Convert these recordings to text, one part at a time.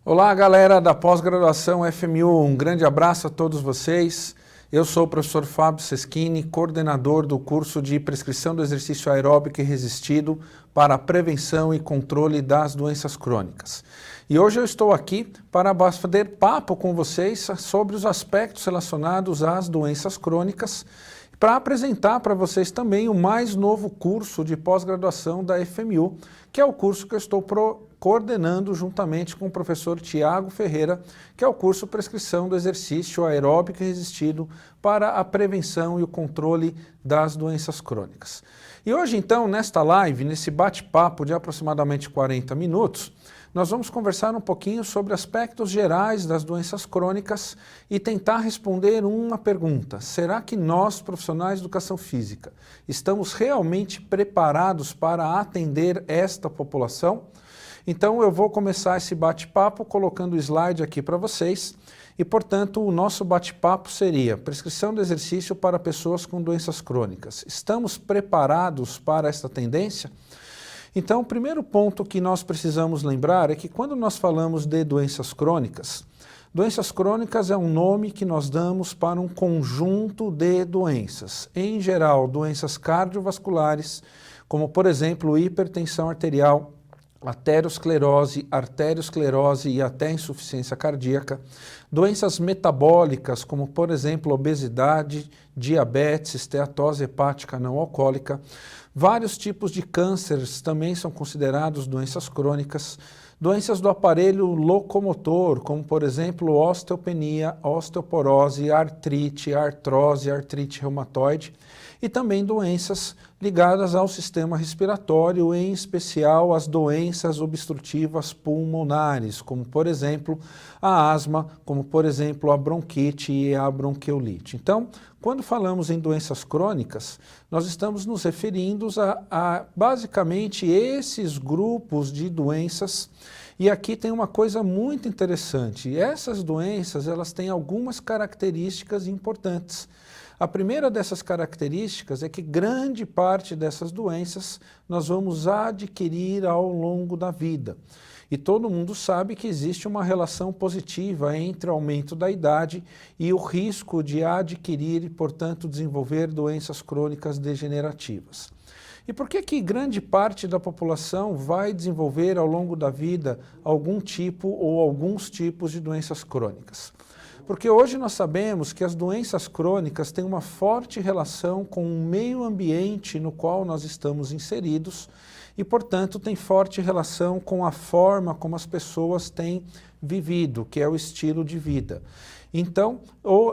Olá, galera da pós-graduação FMU, um grande abraço a todos vocês. Eu sou o professor Fábio Seschini, coordenador do curso de prescrição do exercício aeróbico e resistido para a prevenção e controle das doenças crônicas. E hoje eu estou aqui para bater papo com vocês sobre os aspectos relacionados às doenças crônicas, para apresentar para vocês também o mais novo curso de pós-graduação da FMU, que é o curso que eu estou coordenando juntamente com o professor Tiago Ferreira, que é o curso Prescrição do Exercício Aeróbico e Resistido para a Prevenção e o Controle das Doenças Crônicas. E hoje então, nesta live, nesse bate-papo de aproximadamente 40 minutos, nós vamos conversar um pouquinho sobre aspectos gerais das doenças crônicas e tentar responder uma pergunta: será que nós, profissionais de educação física, estamos realmente preparados para atender esta população? Então eu vou começar esse bate-papo colocando o slide aqui para vocês e, portanto, o nosso bate-papo seria prescrição de exercício para pessoas com doenças crônicas. Estamos preparados para esta tendência? Então, o primeiro ponto que nós precisamos lembrar é que quando nós falamos de doenças crônicas é um nome que nós damos para um conjunto de doenças. Em geral, doenças cardiovasculares, como por exemplo hipertensão arterial, arteriosclerose e até insuficiência cardíaca, doenças metabólicas como por exemplo obesidade, diabetes, esteatose hepática não alcoólica, vários tipos de cânceres também são considerados doenças crônicas, doenças do aparelho locomotor, como por exemplo osteopenia, osteoporose, artrite, artrose, artrite reumatoide, e também doenças ligadas ao sistema respiratório, em especial as doenças obstrutivas pulmonares, como por exemplo a asma, como por exemplo a bronquite e a bronquiolite. Então, quando falamos em doenças crônicas, nós estamos nos referindo a basicamente esses grupos de doenças. E aqui tem uma coisa muito interessante: essas doenças elas têm algumas características importantes. A primeira dessas características é que grande parte dessas doenças nós vamos adquirir ao longo da vida. E todo mundo sabe que existe uma relação positiva entre o aumento da idade e o risco de adquirir e, portanto, desenvolver doenças crônicas degenerativas. E por que grande parte da população vai desenvolver ao longo da vida algum tipo ou alguns tipos de doenças crônicas? Porque hoje nós sabemos que as doenças crônicas têm uma forte relação com o meio ambiente no qual nós estamos inseridos e, portanto, tem forte relação com a forma como as pessoas têm vivido, que é o estilo de vida. Então,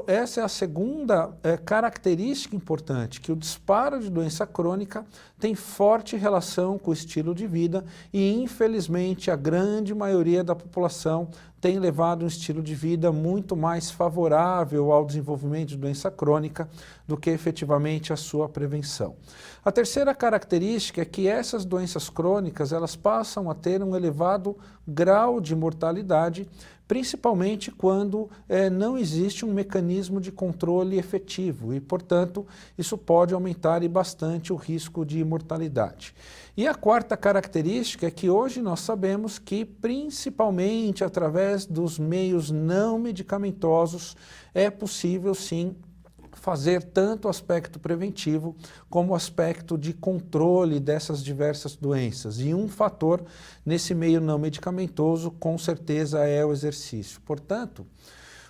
essa é a segunda característica importante, que o disparo de doença crônica tem forte relação com o estilo de vida e, infelizmente, a grande maioria da população tem levado um estilo de vida muito mais favorável ao desenvolvimento de doença crônica do que efetivamente a sua prevenção. A terceira característica é que essas doenças crônicas elas passam a ter um elevado grau de mortalidade, principalmente quando não existe um mecanismo de controle efetivo e, portanto, isso pode aumentar bastante o risco de mortalidade. E a quarta característica é que hoje nós sabemos que, principalmente através dos meios não medicamentosos, é possível sim fazer tanto o aspecto preventivo como o aspecto de controle dessas diversas doenças. E um fator nesse meio não medicamentoso, com certeza, é o exercício. Portanto,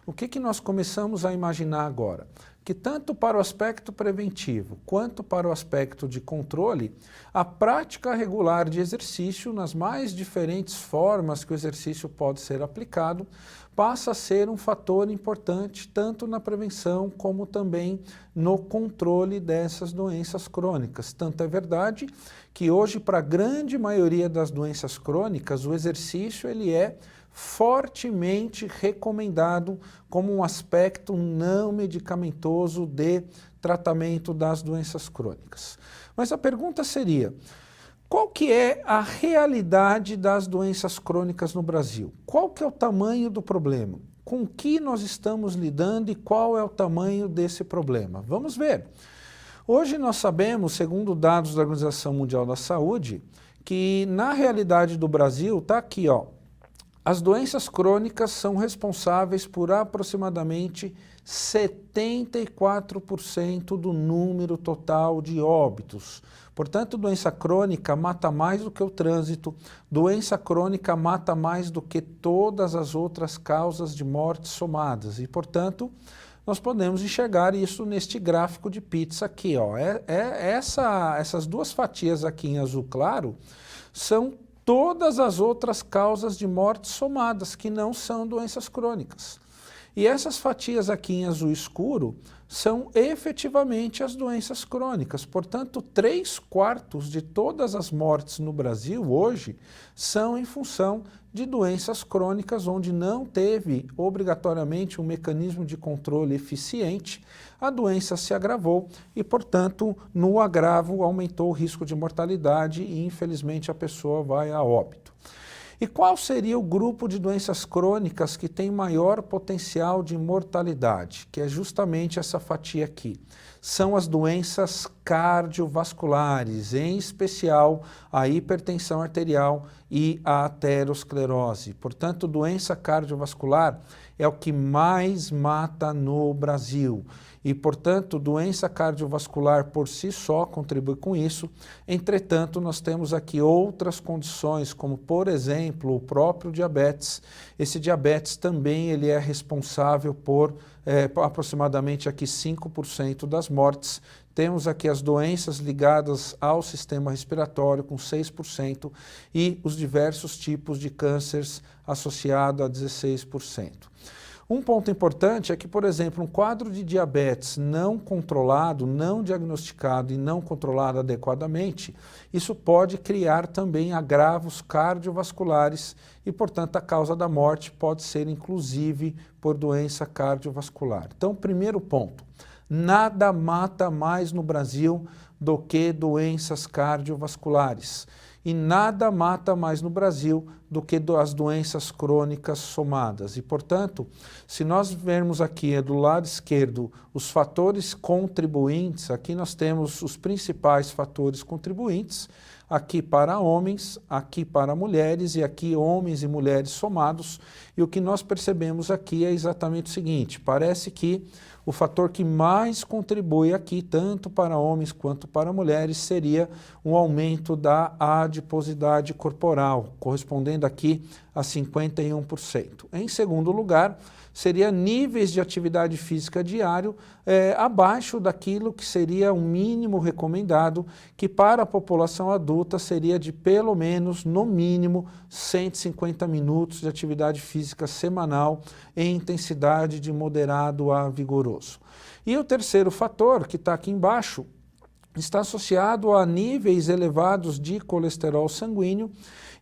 o que nós começamos a imaginar agora? Que tanto para o aspecto preventivo quanto para o aspecto de controle, a prática regular de exercício, nas mais diferentes formas que o exercício pode ser aplicado, passa a ser um fator importante tanto na prevenção como também no controle dessas doenças crônicas. Tanto é verdade que hoje, para a grande maioria das doenças crônicas, o exercício ele é fortemente recomendado como um aspecto não medicamentoso de tratamento das doenças crônicas. Mas a pergunta seria: qual que é a realidade das doenças crônicas no Brasil? Qual que é o tamanho do problema? Com que nós estamos lidando e qual é o tamanho desse problema? Vamos ver. Hoje nós sabemos, segundo dados da Organização Mundial da Saúde, que na realidade do Brasil está aqui, ó, As doenças crônicas são responsáveis por aproximadamente 74% do número total de óbitos. Portanto, doença crônica mata mais do que o trânsito, doença crônica mata mais do que todas as outras causas de morte somadas. E, portanto, nós podemos enxergar isso neste gráfico de pizza aqui, ó. Essas duas fatias aqui em azul claro são todas as outras causas de morte somadas, que não são doenças crônicas. E essas fatias aqui em azul escuro são efetivamente as doenças crônicas. Portanto, 3/4 de todas as mortes no Brasil hoje são em função de doenças crônicas, onde não teve obrigatoriamente um mecanismo de controle eficiente, a doença se agravou e, portanto, no agravo aumentou o risco de mortalidade e, infelizmente, a pessoa vai a óbito. E qual seria o grupo de doenças crônicas que tem maior potencial de mortalidade? Que é justamente essa fatia aqui. São as doenças cardiovasculares, em especial a hipertensão arterial e a aterosclerose. Portanto, doença cardiovascular é o que mais mata no Brasil. E, portanto, doença cardiovascular por si só contribui com isso. Entretanto, nós temos aqui outras condições, como, por exemplo, o próprio diabetes. Esse diabetes também ele é responsável por aproximadamente aqui 5% das mortes. Temos aqui as doenças ligadas ao sistema respiratório com 6% e os diversos tipos de cânceres associados a 16%. Um ponto importante é que, por exemplo, um quadro de diabetes não controlado, não diagnosticado e não controlado adequadamente, isso pode criar também agravos cardiovasculares e, portanto, a causa da morte pode ser, inclusive, por doença cardiovascular. Então, primeiro ponto, nada mata mais no Brasil do que doenças cardiovasculares. E nada mata mais no Brasil do que as doenças crônicas somadas. E, portanto, se nós vermos aqui do lado esquerdo os fatores contribuintes, aqui nós temos os principais fatores contribuintes, aqui para homens, aqui para mulheres e aqui homens e mulheres somados. E o que nós percebemos aqui é exatamente o seguinte, parece que o fator que mais contribui aqui, tanto para homens quanto para mulheres, seria um aumento da adiposidade corporal, correspondendo aqui a 51%. Em segundo lugar, seria níveis de atividade física diário abaixo daquilo que seria o mínimo recomendado, que para a população adulta seria de pelo menos, no mínimo, 150 minutos de atividade física semanal em intensidade de moderado a vigoroso. E o terceiro fator, que está aqui embaixo, está associado a níveis elevados de colesterol sanguíneo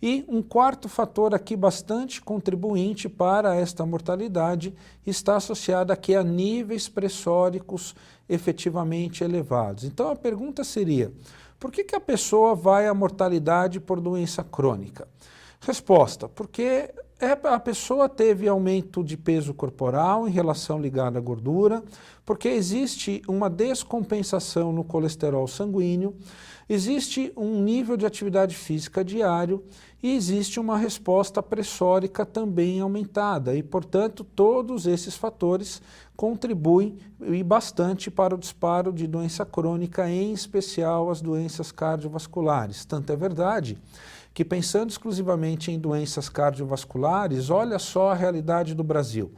e um quarto fator aqui bastante contribuinte para esta mortalidade está associado aqui a níveis pressóricos efetivamente elevados. Então a pergunta seria, por que a pessoa vai à mortalidade por doença crônica? Resposta, porque a pessoa teve aumento de peso corporal em relação ligada à gordura, porque existe uma descompensação no colesterol sanguíneo, existe um nível de atividade física diário e existe uma resposta pressórica também aumentada e, portanto, todos esses fatores contribuem e bastante para o disparo de doença crônica, em especial as doenças cardiovasculares. Tanto é verdade que, pensando exclusivamente em doenças cardiovasculares, olha só a realidade do Brasil.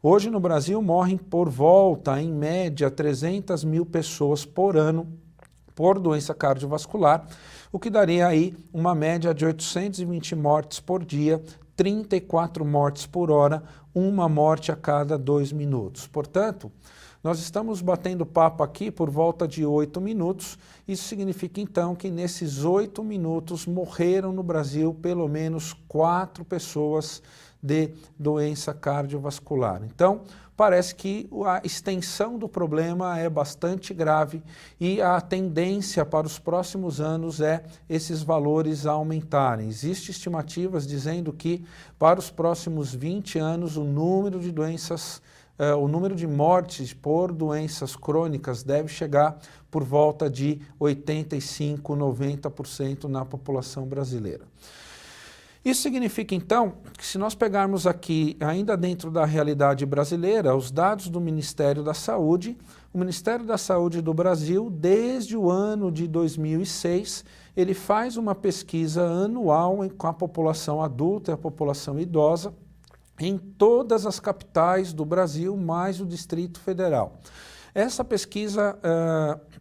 Hoje no Brasil morrem por volta, em média, 300 mil pessoas por ano por doença cardiovascular, o que daria aí uma média de 820 mortes por dia, 34 mortes por hora, uma morte a cada 2 minutos. Portanto, nós estamos batendo papo aqui por volta de 8 minutos, isso significa então que nesses 8 minutos morreram no Brasil pelo menos 4 pessoas de doença cardiovascular. Então, parece que a extensão do problema é bastante grave e a tendência para os próximos anos é esses valores aumentarem. Existem estimativas dizendo que para os próximos 20 anos o número de doenças o número de mortes por doenças crônicas deve chegar por volta de 85%, 90% na população brasileira. Isso significa, então, que se nós pegarmos aqui, ainda dentro da realidade brasileira, os dados do Ministério da Saúde, o Ministério da Saúde do Brasil, desde o ano de 2006, ele faz uma pesquisa anual com a população adulta e a população idosa, em todas as capitais do Brasil, mais o Distrito Federal. Essa pesquisa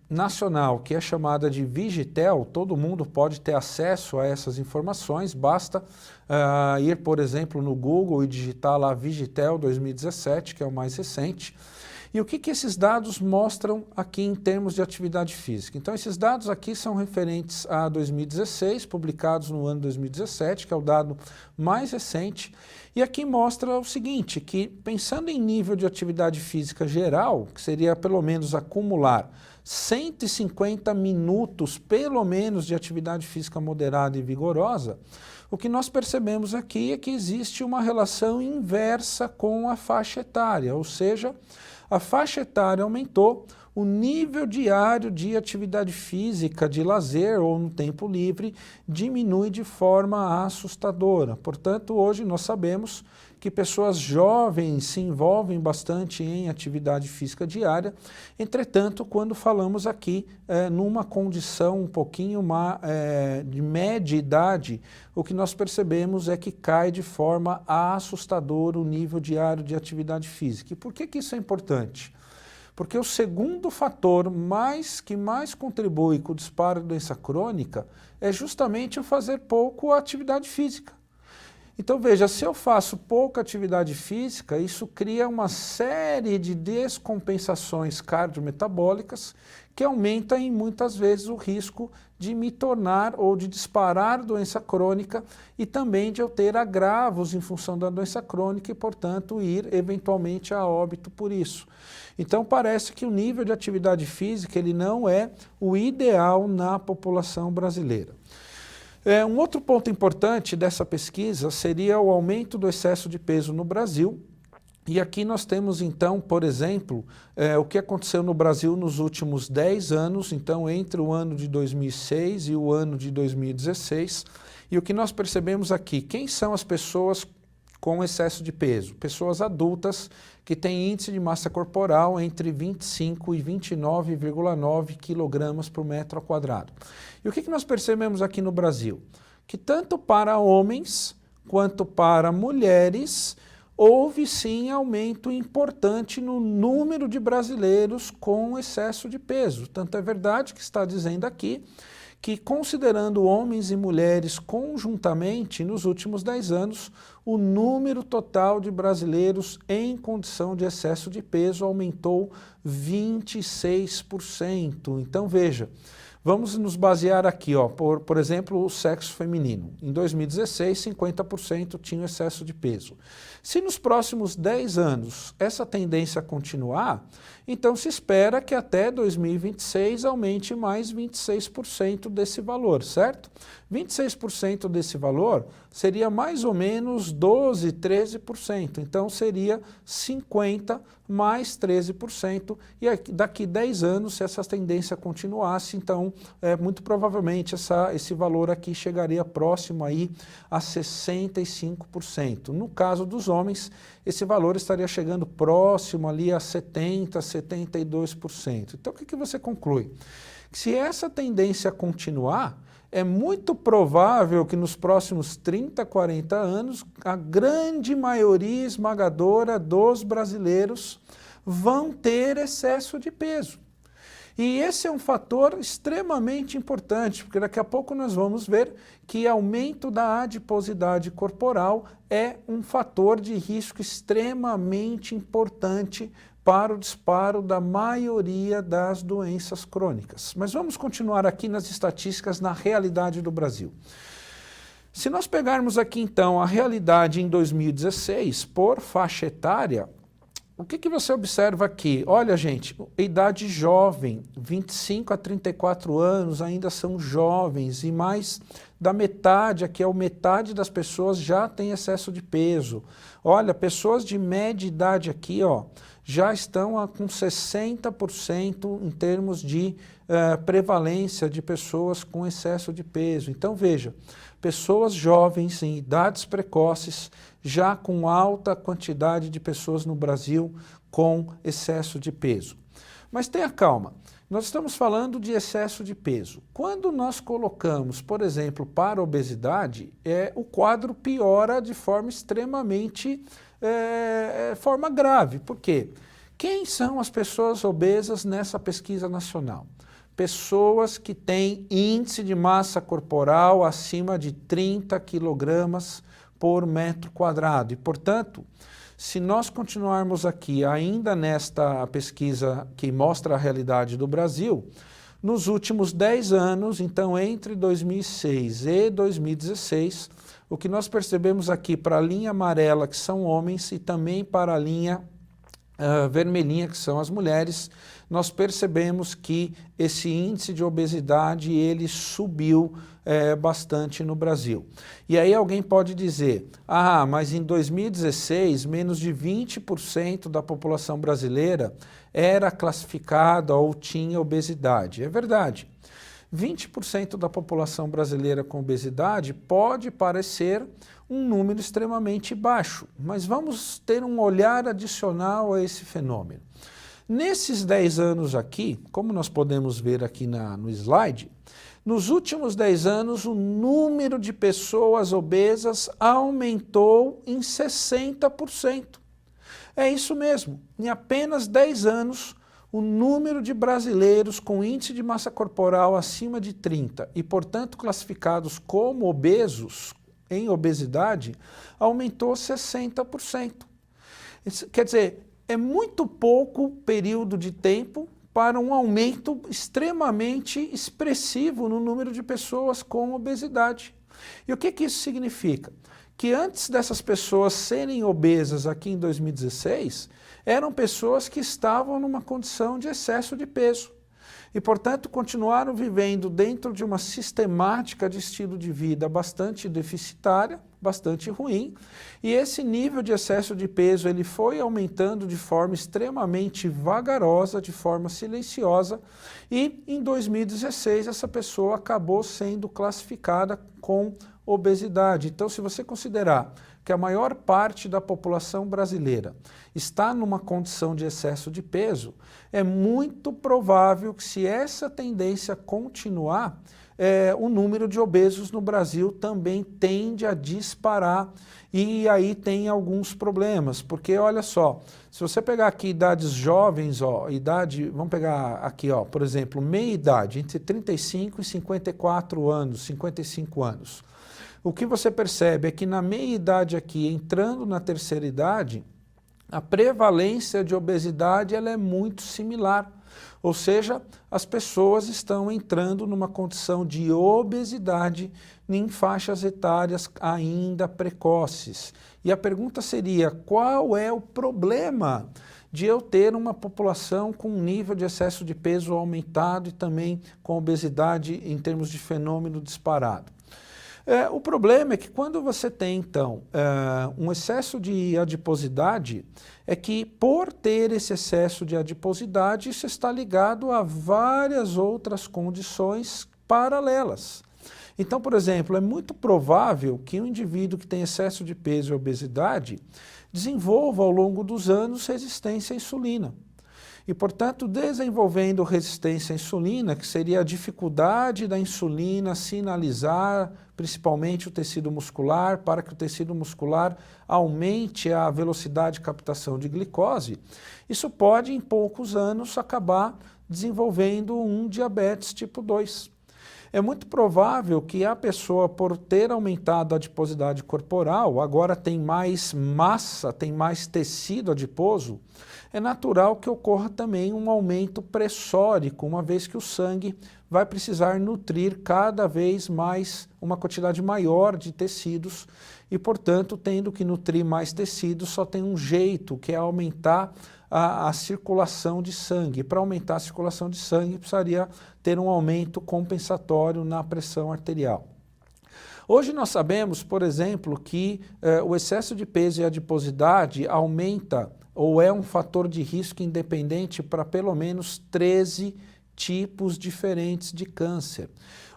nacional, que é chamada de Vigitel, todo mundo pode ter acesso a essas informações, basta ir, por exemplo, no Google e digitar lá Vigitel 2017, que é o mais recente. E o que esses dados mostram aqui em termos de atividade física? Então, esses dados aqui são referentes a 2016, publicados no ano 2017, que é o dado mais recente. E aqui mostra o seguinte, que pensando em nível de atividade física geral, que seria pelo menos acumular 150 minutos, pelo menos, de atividade física moderada e vigorosa, o que nós percebemos aqui é que existe uma relação inversa com a faixa etária, ou seja, a faixa etária aumentou, o nível diário de atividade física, de lazer ou no tempo livre, diminui de forma assustadora. Portanto, hoje nós sabemos que pessoas jovens se envolvem bastante em atividade física diária. Entretanto, quando falamos aqui numa condição um pouquinho de média idade, o que nós percebemos é que cai de forma assustadora o nível diário de atividade física. E por que isso é importante? Porque o segundo fator que mais contribui com o disparo da doença crônica é justamente eu fazer pouco atividade física. Então veja, se eu faço pouca atividade física, isso cria uma série de descompensações cardiometabólicas que aumenta em muitas vezes o risco de me tornar ou de disparar doença crônica e também de eu ter agravos em função da doença crônica e, portanto, ir eventualmente a óbito por isso. Então parece que o nível de atividade física ele não é o ideal na população brasileira. Um outro ponto importante dessa pesquisa seria o aumento do excesso de peso no Brasil. E aqui nós temos então, por exemplo, o que aconteceu no Brasil nos últimos 10 anos, então entre o ano de 2006 e o ano de 2016. E o que nós percebemos aqui, quem são as pessoas com excesso de peso? Pessoas adultas que têm índice de massa corporal entre 25 e 29,9 kg por metro quadrado. E o que nós percebemos aqui no Brasil? Que tanto para homens quanto para mulheres houve sim aumento importante no número de brasileiros com excesso de peso. Tanto é verdade que está dizendo aqui que, considerando homens e mulheres conjuntamente, nos últimos 10 anos, o número total de brasileiros em condição de excesso de peso aumentou 26%. Então, veja, vamos nos basear aqui, por exemplo, o sexo feminino. Em 2016, 50% tinham excesso de peso. Se nos próximos 10 anos essa tendência continuar, então se espera que até 2026 aumente mais 26% desse valor, certo? 26% desse valor seria mais ou menos 12, 13%. Então seria 50 mais 13%. E daqui 10 anos, se essa tendência continuasse, então muito provavelmente esse valor aqui chegaria próximo aí a 65%. No caso dos homens, esse valor estaria chegando próximo ali a 70%, 72%. Então o que você conclui? Que se essa tendência continuar, é muito provável que nos próximos 30, 40 anos, a grande maioria esmagadora dos brasileiros vão ter excesso de peso. E esse é um fator extremamente importante, porque daqui a pouco nós vamos ver que aumento da adiposidade corporal é um fator de risco extremamente importante para o disparo da maioria das doenças crônicas. Mas vamos continuar aqui nas estatísticas na realidade do Brasil. Se nós pegarmos aqui então a realidade em 2016 por faixa etária, o que você observa aqui? Olha, gente, idade jovem, 25 a 34 anos, ainda são jovens, e mais da metade, aqui é metade das pessoas já tem excesso de peso. Olha, pessoas de média idade aqui, ó, já estão com 60% em termos de prevalência de pessoas com excesso de peso. Então veja, pessoas jovens em idades precoces, já com alta quantidade de pessoas no Brasil com excesso de peso. Mas tenha calma, nós estamos falando de excesso de peso. Quando nós colocamos, por exemplo, para a obesidade, o quadro piora de forma extremamente, forma grave. Por quê? Quem são as pessoas obesas nessa pesquisa nacional? Pessoas que têm índice de massa corporal acima de 30 quilogramas por metro quadrado. E, portanto, se nós continuarmos aqui ainda nesta pesquisa que mostra a realidade do Brasil, nos últimos 10 anos, então entre 2006 e 2016, o que nós percebemos aqui para a linha amarela, que são homens, e também para a linha vermelhinha, que são as mulheres, nós percebemos que esse índice de obesidade ele subiu bastante no Brasil. E aí alguém pode dizer, mas em 2016 menos de 20% da população brasileira era classificada ou tinha obesidade. É verdade. 20% da população brasileira com obesidade pode parecer um número extremamente baixo, mas vamos ter um olhar adicional a esse fenômeno. Nesses 10 anos aqui, como nós podemos ver aqui no slide, nos últimos 10 anos o número de pessoas obesas aumentou em 60%. É isso mesmo, em apenas 10 anos o número de brasileiros com índice de massa corporal acima de 30 e, portanto, classificados como obesos, em obesidade, aumentou 60%. Isso, quer dizer, é muito pouco período de tempo para um aumento extremamente expressivo no número de pessoas com obesidade. E o que isso significa? Que antes dessas pessoas serem obesas aqui em 2016, eram pessoas que estavam numa condição de excesso de peso. E, portanto, continuaram vivendo dentro de uma sistemática de estilo de vida bastante deficitária, bastante ruim, e esse nível de excesso de peso ele foi aumentando de forma extremamente vagarosa, de forma silenciosa, e em 2016 essa pessoa acabou sendo classificada com obesidade. Então, se você considerar que a maior parte da população brasileira está numa condição de excesso de peso, é muito provável que, se essa tendência continuar, o número de obesos no Brasil também tende a disparar, e aí tem alguns problemas, porque olha só, se você pegar aqui idades jovens, vamos pegar aqui, por exemplo, meia idade, entre 35 e 54 anos, 55 anos, o que você percebe é que na meia idade aqui, entrando na terceira idade, a prevalência de obesidade ela é muito similar. Ou seja, as pessoas estão entrando numa condição de obesidade em faixas etárias ainda precoces. E a pergunta seria, qual é o problema de eu ter uma população com um nível de excesso de peso aumentado e também com obesidade em termos de fenômeno disparado? O problema é que quando você tem, então, um excesso de adiposidade, é que por ter esse excesso de adiposidade, isso está ligado a várias outras condições paralelas. Então, por exemplo, é muito provável que um indivíduo que tem excesso de peso e obesidade desenvolva ao longo dos anos resistência à insulina. E, portanto, desenvolvendo resistência à insulina, que seria a dificuldade da insulina sinalizar principalmente o tecido muscular, para que o tecido muscular aumente a velocidade de captação de glicose, isso pode, em poucos anos, acabar desenvolvendo um diabetes tipo 2. É muito provável que a pessoa, por ter aumentado a adiposidade corporal, agora tem mais massa, tem mais tecido adiposo, é natural que ocorra também um aumento pressórico, uma vez que o sangue vai precisar nutrir cada vez mais, uma quantidade maior de tecidos e, portanto, tendo que nutrir mais tecidos, só tem um jeito, que é aumentar a circulação de sangue. Para aumentar a circulação de sangue, precisaria ter um aumento compensatório na pressão arterial. Hoje nós sabemos, por exemplo, que o excesso de peso e adiposidade aumenta ou é um fator de risco independente para pelo menos 13 tipos diferentes de câncer.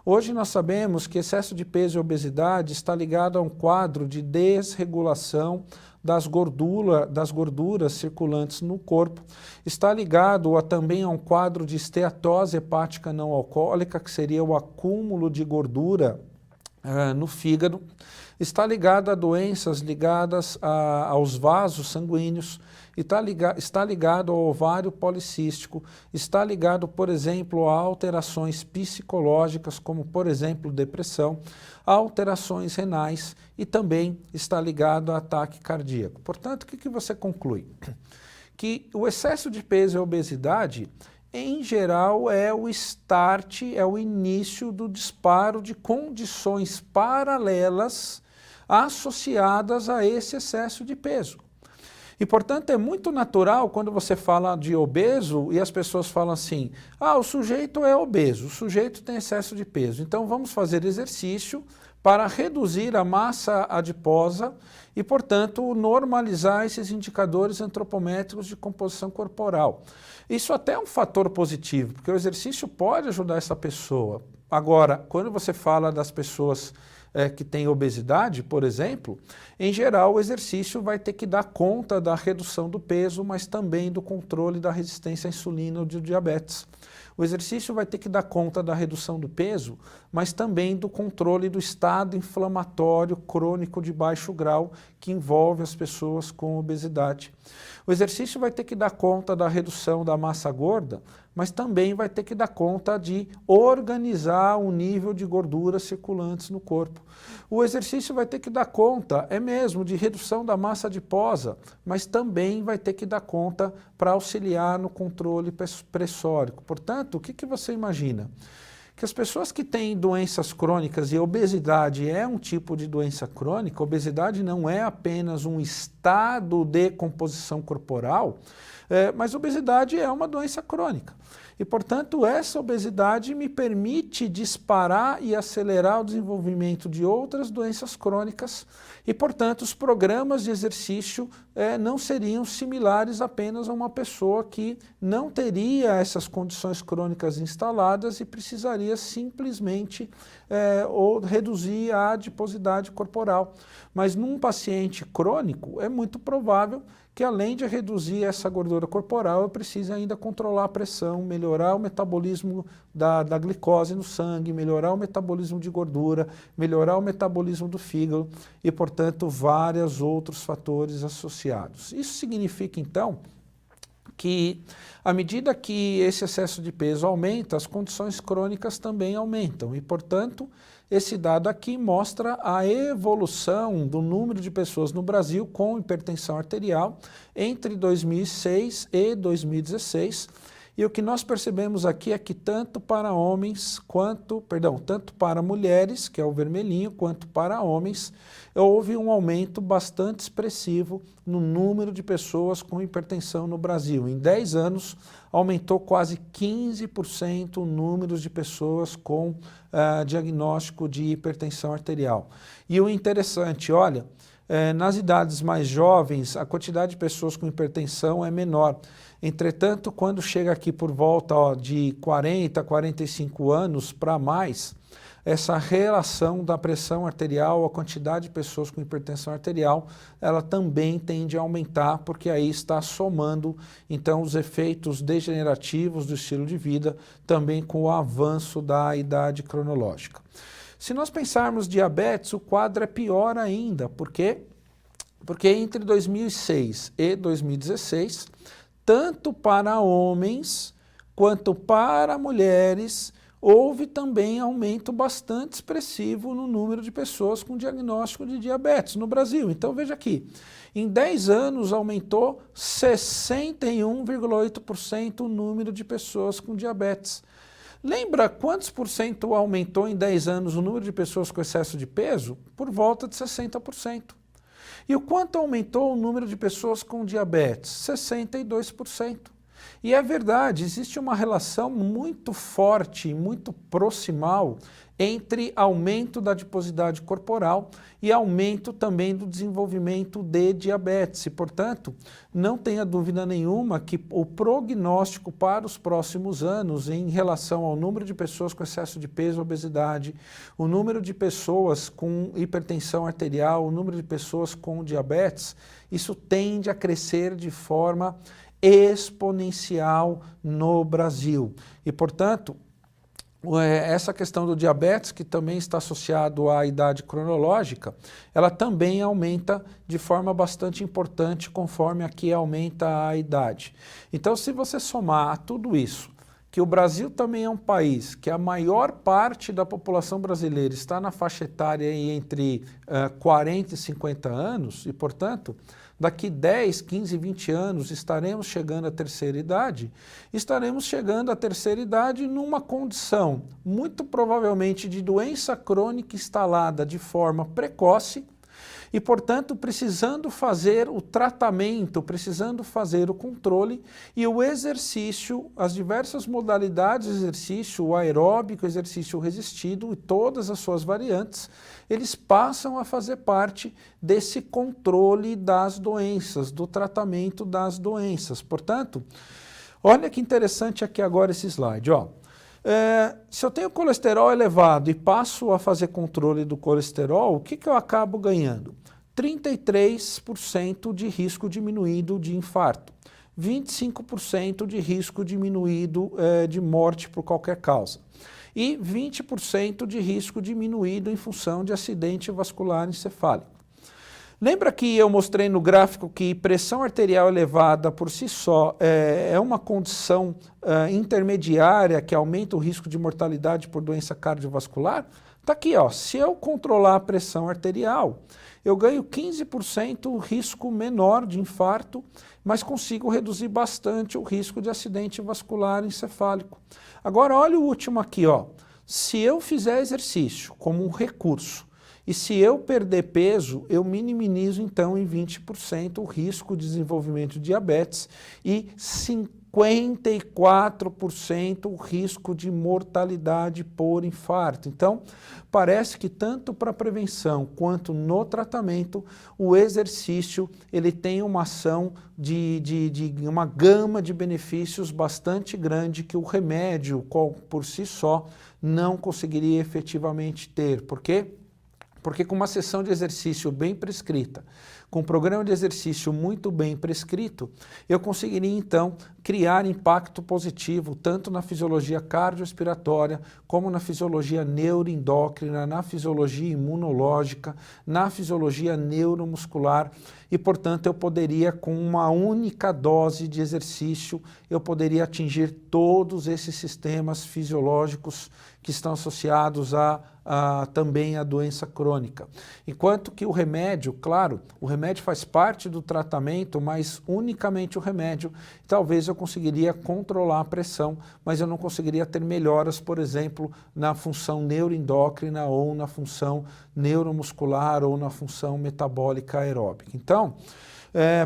Hoje nós sabemos que excesso de peso e obesidade está ligado a um quadro de desregulação das gorduras circulantes no corpo, está ligado também a um quadro de esteatose hepática não alcoólica, que seria o acúmulo de gordura no fígado, está ligado a doenças ligadas aos vasos sanguíneos, está ligado ao ovário policístico, está ligado, por exemplo, a alterações psicológicas, como, por exemplo, depressão, a alterações renais e também está ligado a ataque cardíaco. Portanto, o que você conclui? Que o excesso de peso e obesidade, em geral, é o start, é o início do disparo de condições paralelas associadas a esse excesso de peso. E, portanto, é muito natural quando você fala de obeso e as pessoas falam assim, o sujeito é obeso, o sujeito tem excesso de peso, então vamos fazer exercício para reduzir a massa adiposa e, portanto, normalizar esses indicadores antropométricos de composição corporal. Isso até é um fator positivo, porque o exercício pode ajudar essa pessoa. Agora, quando você fala das pessoas que têm obesidade, por exemplo, em geral o exercício vai ter que dar conta da redução do peso, mas também do controle da resistência à insulina ou de diabetes. O exercício vai ter que dar conta da redução do peso, mas também do controle do estado inflamatório crônico de baixo grau que envolve as pessoas com obesidade. O exercício vai ter que dar conta da redução da massa gorda, mas também vai ter que dar conta de organizar o nível de gorduras circulantes no corpo. O exercício vai ter que dar conta, mesmo, de redução da massa adiposa, mas também vai ter que dar conta para auxiliar no controle pressórico. Portanto, o que você imagina? Que as pessoas que têm doenças crônicas, e a obesidade é um tipo de doença crônica, a obesidade não é apenas um estado de composição corporal, mas a obesidade é uma doença crônica. E, portanto, essa obesidade me permite disparar e acelerar o desenvolvimento de outras doenças crônicas e, portanto, os programas de exercício não seriam similares apenas a uma pessoa que não teria essas condições crônicas instaladas e precisaria simplesmente ou reduzir a adiposidade corporal. Mas num paciente crônico é muito provável que, além de reduzir essa gordura corporal, eu preciso ainda controlar a pressão, melhorar o metabolismo da glicose no sangue, melhorar o metabolismo de gordura, melhorar o metabolismo do fígado e, portanto, vários outros fatores associados. Isso significa, então, que à medida que esse excesso de peso aumenta, as condições crônicas também aumentam e, portanto, esse dado aqui mostra a evolução do número de pessoas no Brasil com hipertensão arterial entre 2006 e 2016. E o que nós percebemos aqui é que tanto para mulheres, que é o vermelhinho, quanto para homens, houve um aumento bastante expressivo no número de pessoas com hipertensão no Brasil. Em 10 anos, aumentou quase 15% o número de pessoas com diagnóstico de hipertensão arterial. E o interessante, olha, nas idades mais jovens, a quantidade de pessoas com hipertensão é menor. Entretanto, quando chega aqui por volta de 40, 45 anos para mais, essa relação da pressão arterial, a quantidade de pessoas com hipertensão arterial, ela também tende a aumentar, porque aí está somando, então, os efeitos degenerativos do estilo de vida, também com o avanço da idade cronológica. Se nós pensarmos diabetes, o quadro é pior ainda, porque entre 2006 e 2016, tanto para homens quanto para mulheres, houve também aumento bastante expressivo no número de pessoas com diagnóstico de diabetes no Brasil. Então veja aqui, em 10 anos aumentou 61,8% o número de pessoas com diabetes. Lembra quantos por cento aumentou em 10 anos o número de pessoas com excesso de peso? Por volta de 60%. E o quanto aumentou o número de pessoas com diabetes? 62%. E é verdade, existe uma relação muito forte, muito proximal entre aumento da adiposidade corporal e aumento também do desenvolvimento de diabetes. E, portanto, não tenha dúvida nenhuma que o prognóstico para os próximos anos em relação ao número de pessoas com excesso de peso, obesidade, o número de pessoas com hipertensão arterial, o número de pessoas com diabetes, isso tende a crescer de forma exponencial no Brasil. E, portanto, essa questão do diabetes, que também está associado à idade cronológica, ela também aumenta de forma bastante importante conforme aqui aumenta a idade. Então, se você somar a tudo isso, que o Brasil também é um país que a maior parte da população brasileira está na faixa etária entre 40 e 50 anos, e, portanto, daqui 10, 15, 20 anos estaremos chegando à terceira idade, estaremos chegando à terceira idade numa condição muito provavelmente de doença crônica instalada de forma precoce e, portanto, precisando fazer o tratamento, precisando fazer o controle e o exercício, as diversas modalidades de exercício, o aeróbico, o exercício resistido e todas as suas variantes, eles passam a fazer parte desse controle das doenças, do tratamento das doenças. Portanto, olha que interessante aqui agora esse slide, ó. Se eu tenho colesterol elevado e passo a fazer controle do colesterol, o que eu acabo ganhando? 33% de risco diminuído de infarto, 25% de risco diminuído de morte por qualquer causa e 20% de risco diminuído em função de acidente vascular encefálico. Lembra que eu mostrei no gráfico que pressão arterial elevada por si só é uma condição intermediária que aumenta o risco de mortalidade por doença cardiovascular? Está aqui, ó, se eu controlar a pressão arterial, eu ganho 15% risco menor de infarto, mas consigo reduzir bastante o risco de acidente vascular encefálico. Agora, olha o último aqui, ó. Se eu fizer exercício como um recurso, e se eu perder peso, eu minimizo então em 20% o risco de desenvolvimento de diabetes e 54% o risco de mortalidade por infarto. Então, parece que tanto para a prevenção quanto no tratamento, o exercício ele tem uma ação de uma gama de benefícios bastante grande que o remédio por si só não conseguiria efetivamente ter. Por quê? Porque com uma sessão de exercício bem prescrita, com um programa de exercício muito bem prescrito, eu conseguiria então criar impacto positivo tanto na fisiologia cardiorrespiratória, como na fisiologia neuroendócrina, na fisiologia imunológica, na fisiologia neuromuscular e, portanto, eu poderia, com uma única dose de exercício, eu poderia atingir todos esses sistemas fisiológicos que estão associados também à doença crônica. Enquanto que o remédio, claro, o remédio faz parte do tratamento, mas unicamente o remédio, talvez eu conseguiria controlar a pressão, mas eu não conseguiria ter melhoras, por exemplo, na função neuroendócrina ou na função neuromuscular ou na função metabólica aeróbica. Então,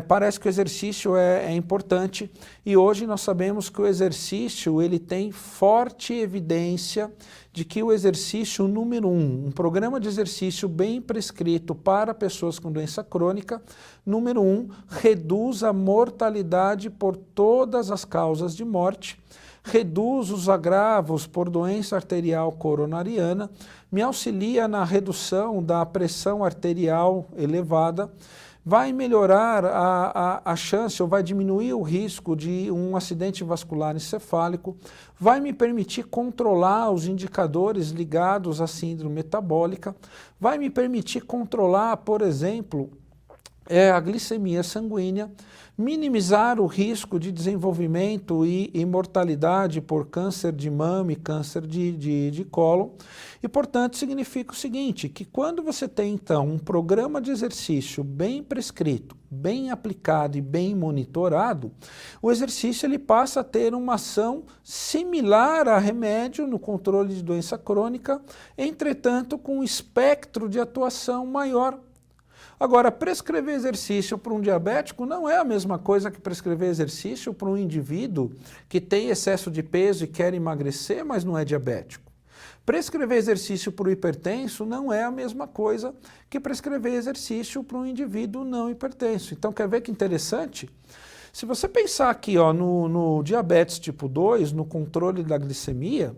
parece que o exercício é importante e hoje nós sabemos que o exercício ele tem forte evidência de que o exercício número um programa de exercício bem prescrito para pessoas com doença crônica, número um, reduz a mortalidade por todas as causas de morte, reduz os agravos por doença arterial coronariana, me auxilia na redução da pressão arterial elevada, vai melhorar a chance ou vai diminuir o risco de um acidente vascular encefálico, vai me permitir controlar os indicadores ligados à síndrome metabólica, vai me permitir controlar, por exemplo, a glicemia sanguínea, minimizar o risco de desenvolvimento e mortalidade por câncer de mama e câncer de cólon. E, portanto, significa o seguinte, que quando você tem, então, um programa de exercício bem prescrito, bem aplicado e bem monitorado, o exercício ele passa a ter uma ação similar a remédio no controle de doença crônica, entretanto, com um espectro de atuação maior. Agora, prescrever exercício para um diabético não é a mesma coisa que prescrever exercício para um indivíduo que tem excesso de peso e quer emagrecer, mas não é diabético. Prescrever exercício para o hipertenso não é a mesma coisa que prescrever exercício para um indivíduo não hipertenso. Então, quer ver que interessante? Se você pensar aqui ó, no diabetes tipo 2, no controle da glicemia,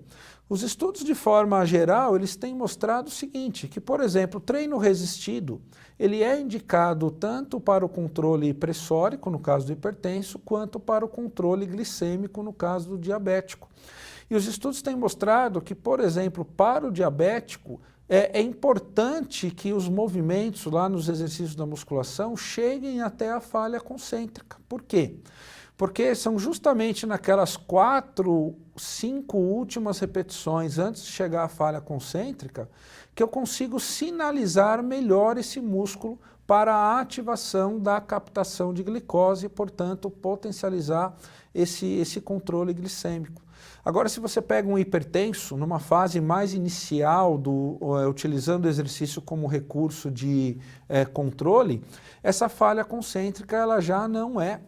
os estudos de forma geral, eles têm mostrado o seguinte, que, por exemplo, o treino resistido, ele é indicado tanto para o controle pressórico, no caso do hipertenso, quanto para o controle glicêmico, no caso do diabético. E os estudos têm mostrado que, por exemplo, para o diabético, é importante que os movimentos lá nos exercícios da musculação cheguem até a falha concêntrica. Por quê? Porque são justamente naquelas 4, 5 últimas repetições antes de chegar à falha concêntrica que eu consigo sinalizar melhor esse músculo para a ativação da captação de glicose e, portanto, potencializar esse controle glicêmico. Agora, se você pega um hipertenso, numa fase mais inicial, utilizando o exercício como recurso de controle, essa falha concêntrica ela já não é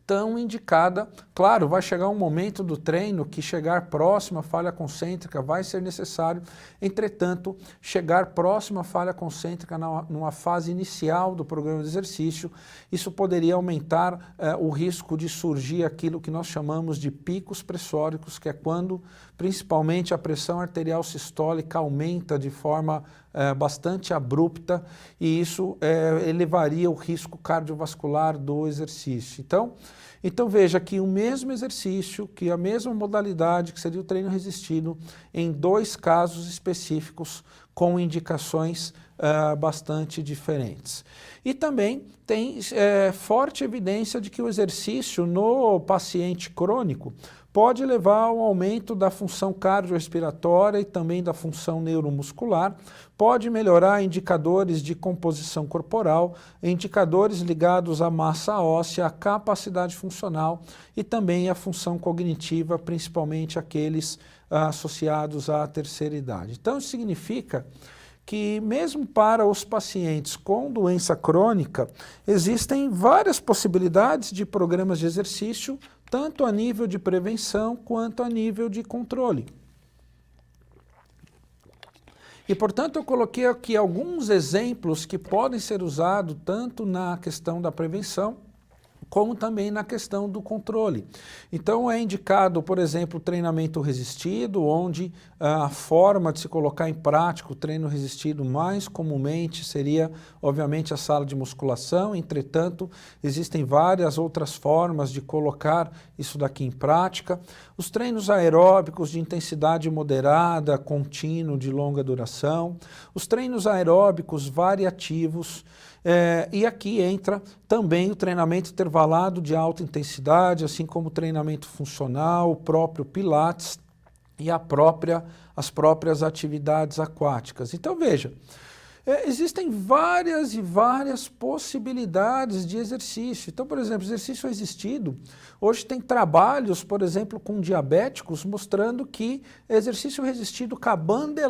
tão indicada. Claro, vai chegar um momento do treino que chegar próximo à falha concêntrica vai ser necessário, entretanto, chegar próximo à falha concêntrica numa fase inicial do programa de exercício, isso poderia aumentar o risco de surgir aquilo que nós chamamos de picos pressóricos, que é quando principalmente a pressão arterial sistólica aumenta de forma bastante abrupta e isso elevaria o risco cardiovascular do exercício. Então veja que o mesmo exercício, que a mesma modalidade, que seria o treino resistido, em 2 casos específicos com indicações bastante diferentes. E também tem forte evidência de que o exercício no paciente crônico pode levar ao aumento da função cardiorrespiratória e também da função neuromuscular, pode melhorar indicadores de composição corporal, indicadores ligados à massa óssea, à capacidade funcional e também à função cognitiva, principalmente aqueles associados à terceira idade. Então, isso significa que mesmo para os pacientes com doença crônica, existem várias possibilidades de programas de exercício, tanto a nível de prevenção quanto a nível de controle. E, portanto, eu coloquei aqui alguns exemplos que podem ser usados tanto na questão da prevenção, como também na questão do controle. Então é indicado, por exemplo, o treinamento resistido, onde a forma de se colocar em prática o treino resistido mais comumente seria, obviamente, a sala de musculação. Entretanto, existem várias outras formas de colocar isso daqui em prática. Os treinos aeróbicos de intensidade moderada, contínuo, de longa duração. Os treinos aeróbicos variativos. E aqui entra também o treinamento intervalado de alta intensidade, assim como o treinamento funcional, o próprio Pilates e as próprias atividades aquáticas. Então veja, existem várias e várias possibilidades de exercício. Então, por exemplo, exercício resistido, hoje tem trabalhos, por exemplo, com diabéticos, mostrando que exercício resistido com a banda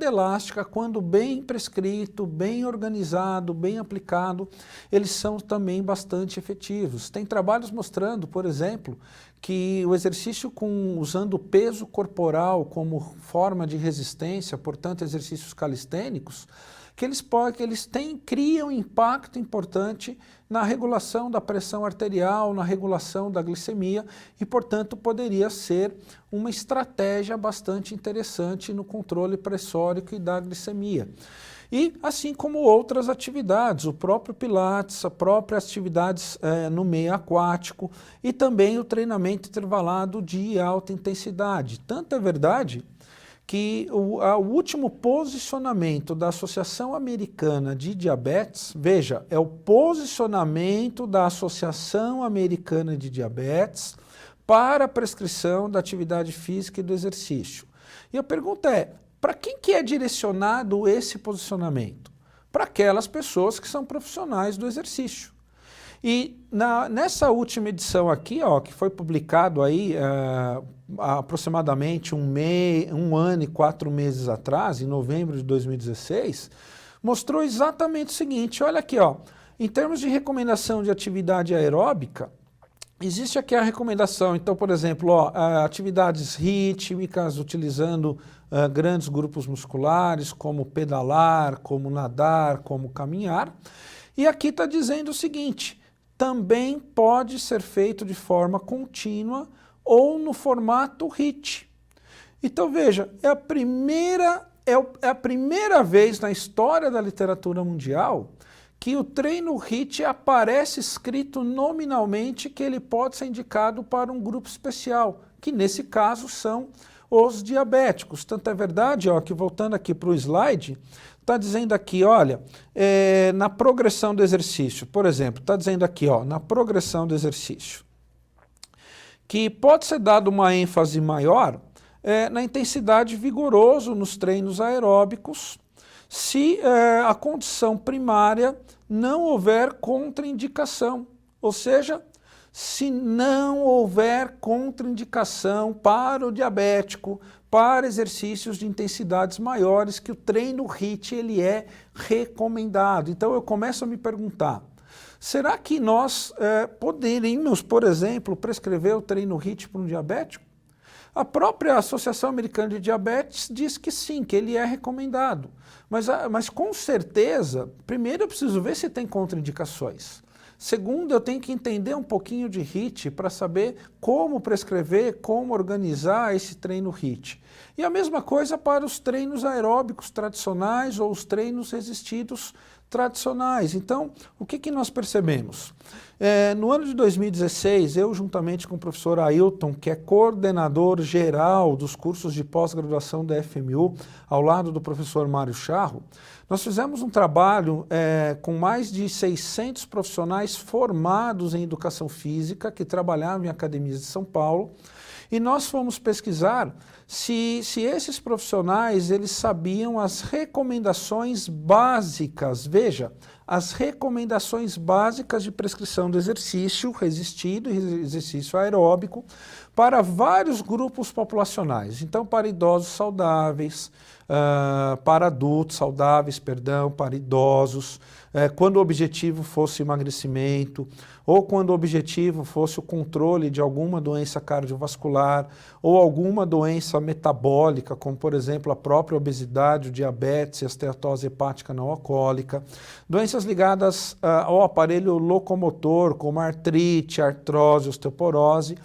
elástica, quando bem prescrito, bem organizado, bem aplicado, eles são também bastante efetivos. Tem trabalhos mostrando, por exemplo, que o exercício usando o peso corporal como forma de resistência, portanto exercícios calistênicos, que eles criam impacto importante na regulação da pressão arterial, na regulação da glicemia e, portanto, poderia ser uma estratégia bastante interessante no controle pressórico e da glicemia. E assim como outras atividades, o próprio Pilates, as próprias atividades no meio aquático e também o treinamento intervalado de alta intensidade. Tanto é verdade que o último posicionamento da Associação Americana de Diabetes, veja, é o posicionamento da Associação Americana de Diabetes para a prescrição da atividade física e do exercício. E a pergunta é, para quem que é direcionado esse posicionamento? Para aquelas pessoas que são profissionais do exercício. E nessa última edição aqui, ó, que foi publicado aí aproximadamente um ano e 4 meses atrás, em novembro de 2016, mostrou exatamente o seguinte, olha aqui, ó, em termos de recomendação de atividade aeróbica, existe aqui a recomendação, então, por exemplo, ó, atividades rítmicas, utilizando grandes grupos musculares, como pedalar, como nadar, como caminhar. E aqui está dizendo o seguinte, também pode ser feito de forma contínua ou no formato HIIT. Então veja, é a primeira vez na história da literatura mundial que o treino HIIT aparece escrito nominalmente que ele pode ser indicado para um grupo especial, que nesse caso são os diabéticos. Tanto é verdade, ó, que voltando aqui para o slide, está dizendo aqui, olha, na progressão do exercício, por exemplo, está dizendo aqui, ó, na progressão do exercício, que pode ser dado uma ênfase maior na intensidade vigorosa nos treinos aeróbicos, se a condição primária não houver contraindicação, ou seja, se não houver contraindicação para o diabético, para exercícios de intensidades maiores, que o treino HIIT ele é recomendado. Então eu começo a me perguntar, será que nós poderíamos, por exemplo, prescrever o treino HIIT para um diabético? A própria Associação Americana de Diabetes diz que sim, que ele é recomendado. Mas com certeza, primeiro eu preciso ver se tem contraindicações. Segundo, eu tenho que entender um pouquinho de HIIT para saber como prescrever, como organizar esse treino HIIT. E a mesma coisa para os treinos aeróbicos tradicionais ou os treinos resistidos tradicionais. Então, o que nós percebemos? No ano de 2016, eu juntamente com o professor Ailton, que é coordenador geral dos cursos de pós-graduação da FMU, ao lado do professor Mário Charro, nós fizemos um trabalho com mais de 600 profissionais formados em educação física, que trabalhavam em academias de São Paulo, e nós fomos pesquisar se esses profissionais eles sabiam as recomendações básicas, veja, as recomendações básicas de prescrição do exercício resistido e exercício aeróbico para vários grupos populacionais. Então, para idosos saudáveis, para adultos saudáveis, perdão, para idosos, quando o objetivo fosse emagrecimento, ou quando o objetivo fosse o controle de alguma doença cardiovascular, ou alguma doença metabólica, como por exemplo a própria obesidade, o diabetes e a esteatose hepática não alcoólica, doenças ligadas ao aparelho locomotor, como artrite, artrose, osteoporose.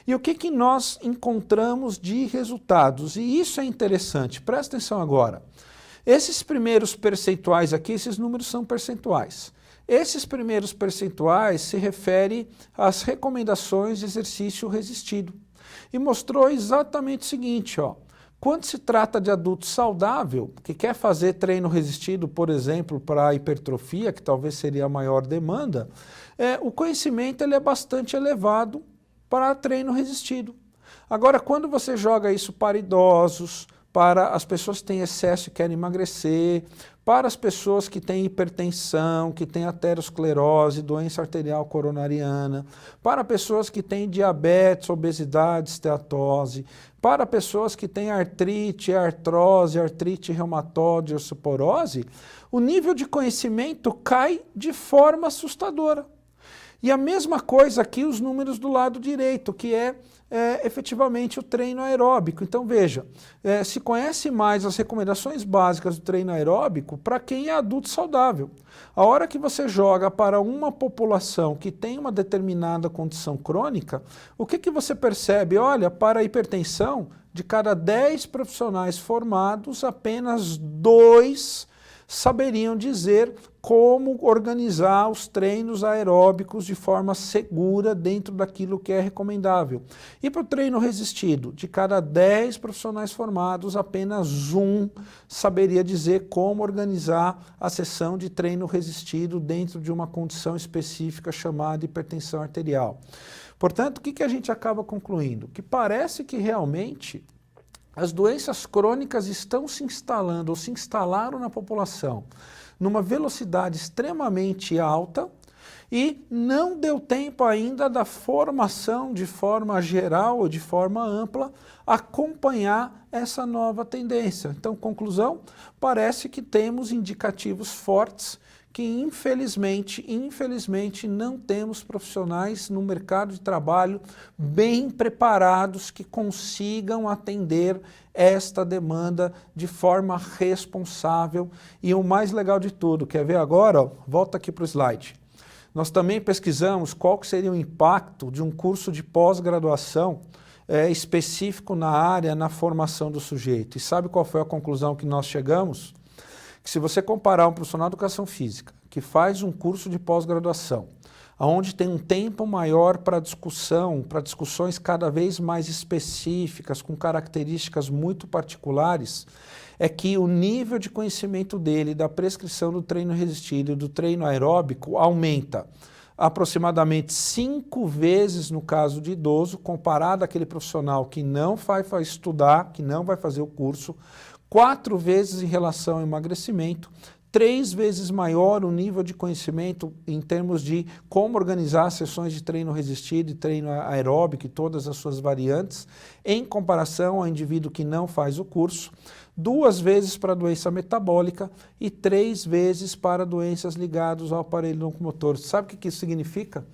E o que nós encontramos de resultados? E isso é interessante, presta atenção agora. Esses primeiros percentuais aqui, esses números são percentuais. Esses primeiros percentuais se referem às recomendações de exercício resistido. E mostrou exatamente o seguinte, ó. Quando se trata de adulto saudável, que quer fazer treino resistido, por exemplo, para a hipertrofia, que talvez seria a maior demanda, o conhecimento ele é bastante elevado para treino resistido. Agora, quando você joga isso para idosos, para as pessoas que têm excesso e querem emagrecer, para as pessoas que têm hipertensão, que têm aterosclerose, doença arterial coronariana, para pessoas que têm diabetes, obesidade, esteatose, para pessoas que têm artrite, artrose, artrite reumatoide, osteoporose, o nível de conhecimento cai de forma assustadora. E a mesma coisa aqui os números do lado direito, que é efetivamente o treino aeróbico. Então veja, se conhece mais as recomendações básicas do treino aeróbico para quem é adulto saudável. A hora que você joga para uma população que tem uma determinada condição crônica, o que você percebe? Olha, para a hipertensão, de cada 10 profissionais formados, apenas 2 saberiam dizer como organizar os treinos aeróbicos de forma segura dentro daquilo que é recomendável. E para o treino resistido, de cada 10 profissionais formados, apenas 1 saberia dizer como organizar a sessão de treino resistido dentro de uma condição específica chamada hipertensão arterial. Portanto, o que a gente acaba concluindo? Que parece que realmente as doenças crônicas estão se instalando ou se instalaram na população numa velocidade extremamente alta e não deu tempo ainda da formação de forma geral ou de forma ampla acompanhar essa nova tendência. Então, conclusão, parece que temos indicativos fortes que infelizmente não temos profissionais no mercado de trabalho bem preparados que consigam atender esta demanda de forma responsável. E o mais legal de tudo, quer ver agora? Ó, volta aqui para o slide. Nós também pesquisamos qual que seria o impacto de um curso de pós-graduação específico na área, na formação do sujeito. E sabe qual foi a conclusão que nós chegamos? Que se você comparar um profissional de educação física que faz um curso de pós-graduação, onde tem um tempo maior para discussão, para discussões cada vez mais específicas, com características muito particulares, é que o nível de conhecimento dele da prescrição do treino resistido e do treino aeróbico aumenta aproximadamente 5 vezes no caso de idoso, comparado àquele profissional que não vai estudar, que não vai fazer o curso, 4 vezes em relação ao emagrecimento, 3 vezes maior o nível de conhecimento em termos de como organizar sessões de treino resistido e treino aeróbico e todas as suas variantes, em comparação ao indivíduo que não faz o curso, 2 vezes para doença metabólica e 3 vezes para doenças ligadas ao aparelho locomotor. Sabe o que isso significa?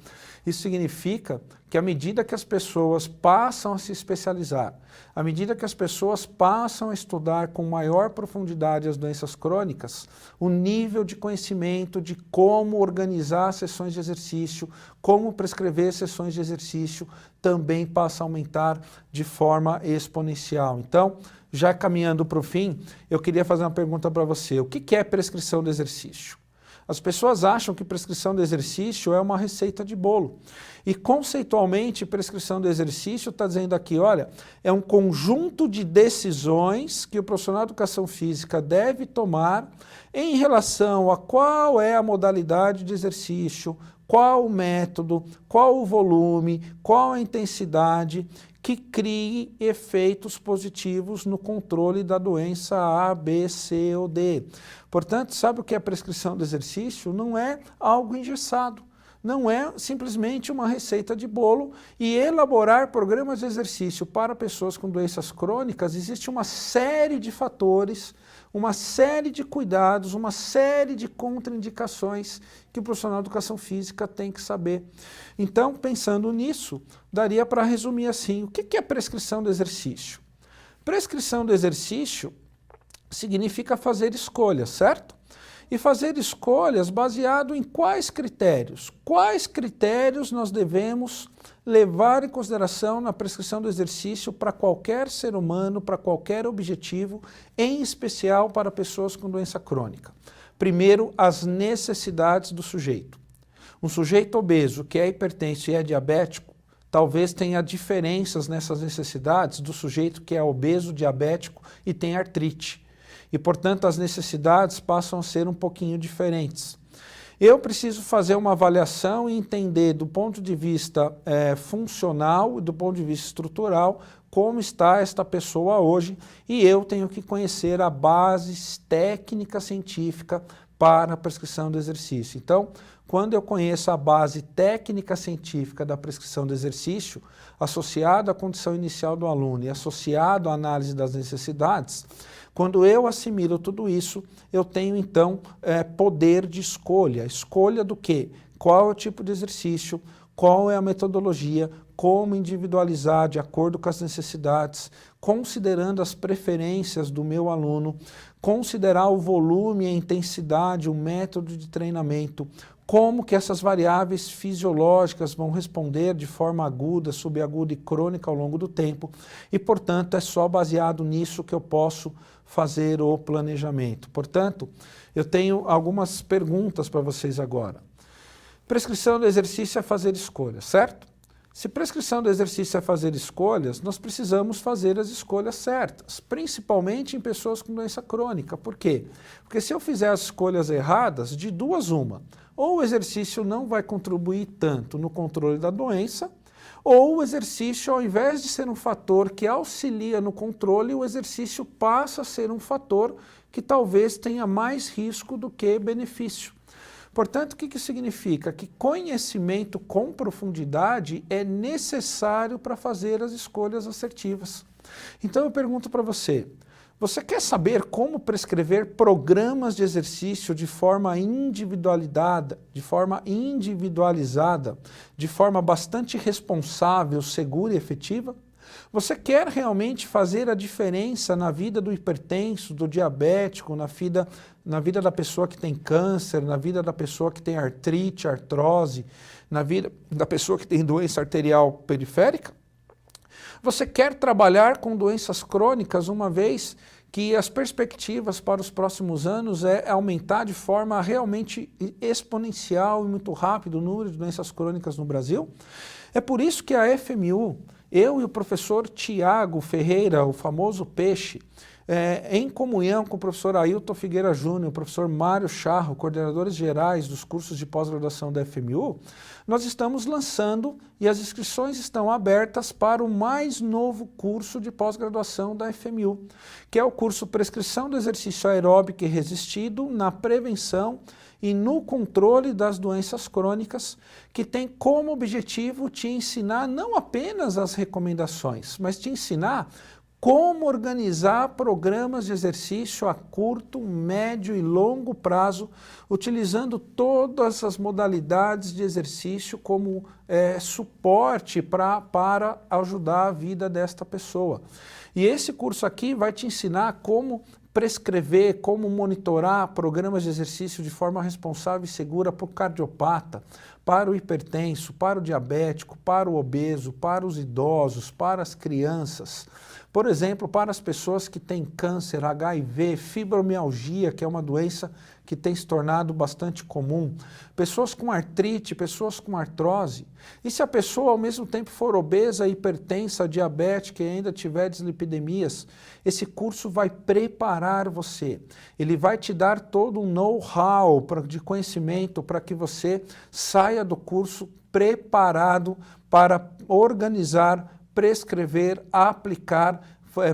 Isso significa que à medida que as pessoas passam a se especializar, à medida que as pessoas passam a estudar com maior profundidade as doenças crônicas, o nível de conhecimento de como organizar sessões de exercício, como prescrever sessões de exercício, também passa a aumentar de forma exponencial. Então, já caminhando para o fim, eu queria fazer uma pergunta para você. O que é prescrição de exercício? As pessoas acham que prescrição de exercício é uma receita de bolo. E conceitualmente, prescrição de exercício está dizendo aqui, olha, é um conjunto de decisões que o profissional de educação física deve tomar em relação a qual é a modalidade de exercício, qual o método, qual o volume, qual a intensidade, que crie efeitos positivos no controle da doença A, B, C ou D. Portanto, sabe o que é prescrição de exercício? Não é algo engessado, não é simplesmente uma receita de bolo, e elaborar programas de exercício para pessoas com doenças crônicas, existe uma série de fatores, uma série de cuidados, uma série de contraindicações que o profissional de educação física tem que saber. Então, pensando nisso, daria para resumir assim, o que é prescrição do exercício? Prescrição do exercício significa fazer escolhas, certo? E fazer escolhas baseado em quais critérios? Quais critérios nós devemos levar em consideração na prescrição do exercício para qualquer ser humano, para qualquer objetivo, em especial para pessoas com doença crônica? Primeiro, as necessidades do sujeito. Um sujeito obeso que é hipertenso e é diabético, talvez tenha diferenças nessas necessidades do sujeito que é obeso, diabético e tem artrite. E, portanto, as necessidades passam a ser um pouquinho diferentes. Eu preciso fazer uma avaliação e entender do ponto de vista funcional e do ponto de vista estrutural como está esta pessoa hoje, e eu tenho que conhecer a base técnica científica para a prescrição do exercício. Então, quando eu conheço a base técnica científica da prescrição do exercício, associado à condição inicial do aluno e associado à análise das necessidades, quando eu assimilo tudo isso, eu tenho então poder de escolha. Escolha do quê? Qual é o tipo de exercício, qual é a metodologia, como individualizar de acordo com as necessidades, considerando as preferências do meu aluno, considerar o volume, a intensidade, o método de treinamento, como que essas variáveis fisiológicas vão responder de forma aguda, subaguda e crônica ao longo do tempo, e, portanto, é só baseado nisso que eu posso fazer o planejamento. Portanto, eu tenho algumas perguntas para vocês agora. Prescrição do exercício é fazer escolhas, certo? Se prescrição do exercício é fazer escolhas, nós precisamos fazer as escolhas certas, principalmente em pessoas com doença crônica. Por quê? Porque se eu fizer as escolhas erradas, de duas uma, ou o exercício não vai contribuir tanto no controle da doença, ou o exercício, ao invés de ser um fator que auxilia no controle, o exercício passa a ser um fator que talvez tenha mais risco do que benefício. Portanto, o que isso significa? Que conhecimento com profundidade é necessário para fazer as escolhas assertivas. Então eu pergunto para você, Você quer saber como prescrever programas de exercício de forma individualizada, de forma bastante responsável, segura e efetiva? Você quer realmente fazer a diferença na vida do hipertenso, do diabético, na vida da pessoa que tem câncer, na vida da pessoa que tem artrite, artrose, na vida da pessoa que tem doença arterial periférica? Você quer trabalhar com doenças crônicas, uma vez que as perspectivas para os próximos anos é aumentar de forma realmente exponencial e muito rápido o número de doenças crônicas no Brasil? É por isso que a FMU, eu e o professor Tiago Ferreira, o famoso Peixe, em comunhão com o professor Ailton Figueira Júnior, o professor Mário Charro, coordenadores gerais dos cursos de pós-graduação da FMU, nós estamos lançando e as inscrições estão abertas para o mais novo curso de pós-graduação da FMU, que é o curso Prescrição do Exercício Aeróbico e Resistido na Prevenção e no Controle das Doenças Crônicas, que tem como objetivo te ensinar não apenas as recomendações, mas te ensinar como organizar programas de exercício a curto, médio e longo prazo, utilizando todas as modalidades de exercício como suporte para ajudar a vida desta pessoa. E esse curso aqui vai te ensinar como prescrever, como monitorar programas de exercício de forma responsável e segura para o cardiopata, para o hipertenso, para o diabético, para o obeso, para os idosos, para as crianças. Por exemplo, para as pessoas que têm câncer, HIV, fibromialgia, que é uma doença que tem se tornado bastante comum, pessoas com artrite, pessoas com artrose. E se a pessoa ao mesmo tempo for obesa, hipertensa, diabética e ainda tiver dislipidemias, esse curso vai preparar você. Ele vai te dar todo um know-how de conhecimento para que você saia do curso preparado para organizar, prescrever, aplicar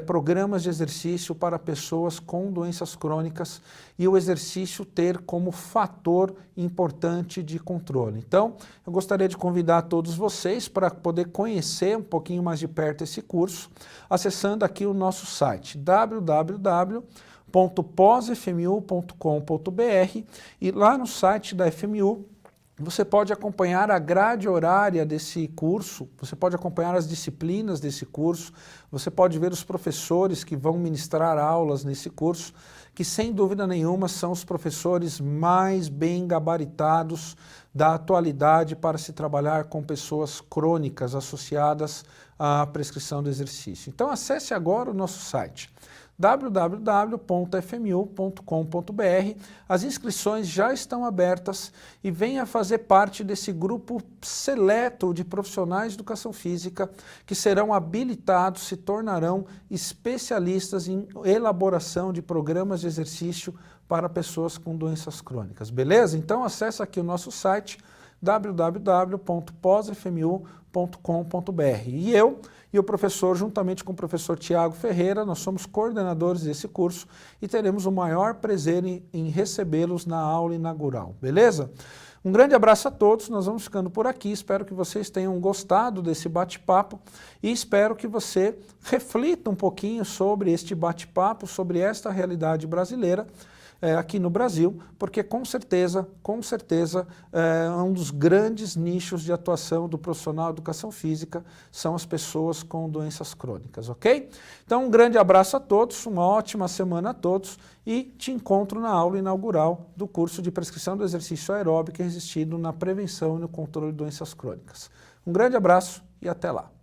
programas de exercício para pessoas com doenças crônicas e o exercício ter como fator importante de controle. Então, eu gostaria de convidar todos vocês para poder conhecer um pouquinho mais de perto esse curso, acessando aqui o nosso site www.posfmu.com.br e lá no site da FMU você pode acompanhar a grade horária desse curso, você pode acompanhar as disciplinas desse curso, você pode ver os professores que vão ministrar aulas nesse curso, que sem dúvida nenhuma são os professores mais bem gabaritados da atualidade para se trabalhar com pessoas crônicas associadas à prescrição do exercício. Então acesse agora o nosso site www.fmu.com.br. As inscrições já estão abertas e venha fazer parte desse grupo seleto de profissionais de educação física que serão habilitados, se tornarão especialistas em elaboração de programas de exercício para pessoas com doenças crônicas. Beleza? Então acesse aqui o nosso site www.posfmu.com.br. E eu e o professor, juntamente com o professor Tiago Ferreira, nós somos coordenadores desse curso e teremos o maior prazer em recebê-los na aula inaugural. Beleza? Um grande abraço a todos, nós vamos ficando por aqui, espero que vocês tenham gostado desse bate-papo e espero que você reflita um pouquinho sobre este bate-papo, sobre esta realidade brasileira, aqui no Brasil, porque com certeza é um dos grandes nichos de atuação do profissional de educação física são as pessoas com doenças crônicas, ok? Então um grande abraço a todos, uma ótima semana a todos e te encontro na aula inaugural do curso de prescrição do exercício aeróbico e resistido na prevenção e no controle de doenças crônicas. Um grande abraço e até lá!